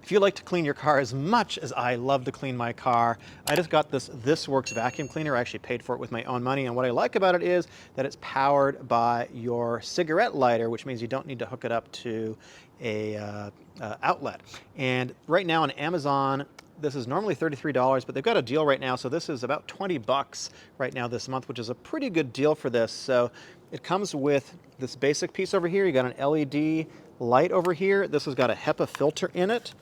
If you like to clean your car as much as I love to clean my car, I just got this ThisWorx vacuum cleaner. I actually paid for it with my own money, and what I like about it is that it's powered by your cigarette lighter, which means you don't need to hook it up to a outlet. And right now on Amazon, this is normally $33, but they've got a deal right now, so this is about 20 bucks right now this month, which is a pretty good deal for this. So it comes with this basic piece over here. You got an LED light over here. This has got a Hepa filter in it,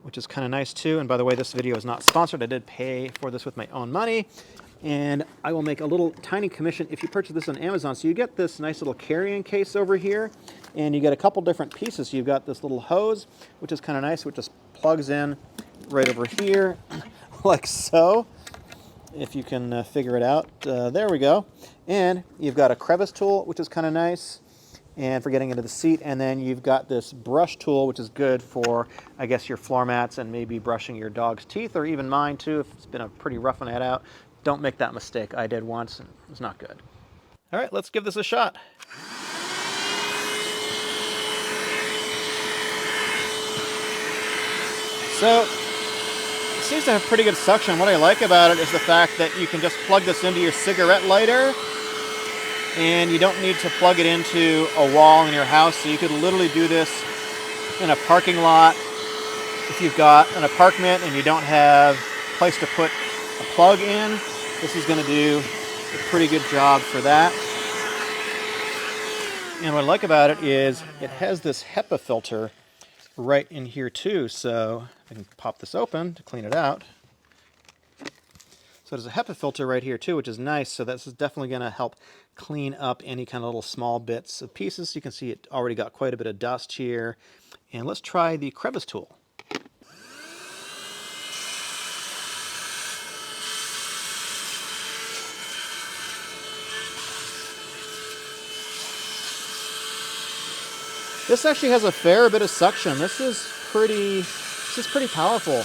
which is kind of nice too. And by the way, this video is not sponsored. I did pay for this with my own money, and I will make a little tiny commission if you purchase this on Amazon. So you get this nice little carrying case over here, and you get a couple different pieces. So you've got this little hose, which is kind of nice, which just plugs in right over here, like so, if you can figure it out. There we go. And you've got a crevice tool, which is kind of nice, and for getting into the seat. And then you've got this brush tool, which is good for, I guess, your floor mats and maybe brushing your dog's teeth, or even mine too, if it's been a pretty rough night out. Don't make that mistake. I did once, and it was not good. All right, let's give this a shot. So, it seems to have pretty good suction. What I like about it is the fact that you can just plug this into your cigarette lighter, and you don't need to plug it into a wall in your house. So you could literally do this in a parking lot. If you've got an apartment and you don't have a place to put a plug in, this is going to do a pretty good job for that. And what I like about it is it has this Hepa filter right in here too. So I can pop this open to clean it out. So there's a Hepa filter right here too, which is nice. So this is definitely going to help clean up any kind of little small bits of pieces. You can see it already got quite a bit of dust here. And let's try the crevice tool. This actually has a fair bit of suction. This is pretty powerful.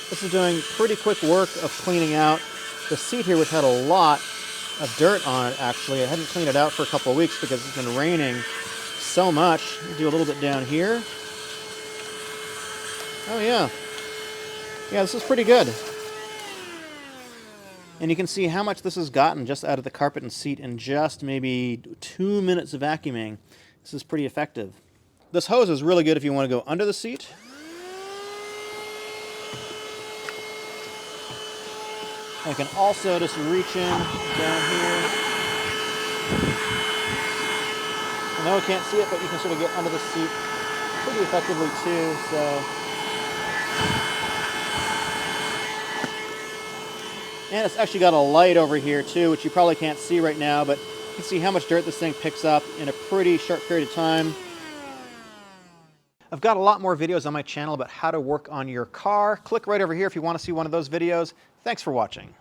This is doing pretty quick work of cleaning out the seat here, which had a lot of dirt on it, actually. I hadn't cleaned it out for a couple of weeks because it's been raining so much. Do a little bit down here. Oh, yeah. Yeah, this is pretty good. And you can see how much this has gotten just out of the carpet and seat in just maybe 2 minutes of vacuuming. This is pretty effective. This hose is really good if you want to go under the seat. I can also just reach in down here. I know I can't see it, but you can sort of get under the seat pretty effectively too. And it's actually got a light over here too, which you probably can't see right now, but you can see how much dirt this thing picks up in a pretty short period of time. I've got a lot more videos on my channel about how to work on your car. Click right over here if you want to see one of those videos. Thanks for watching.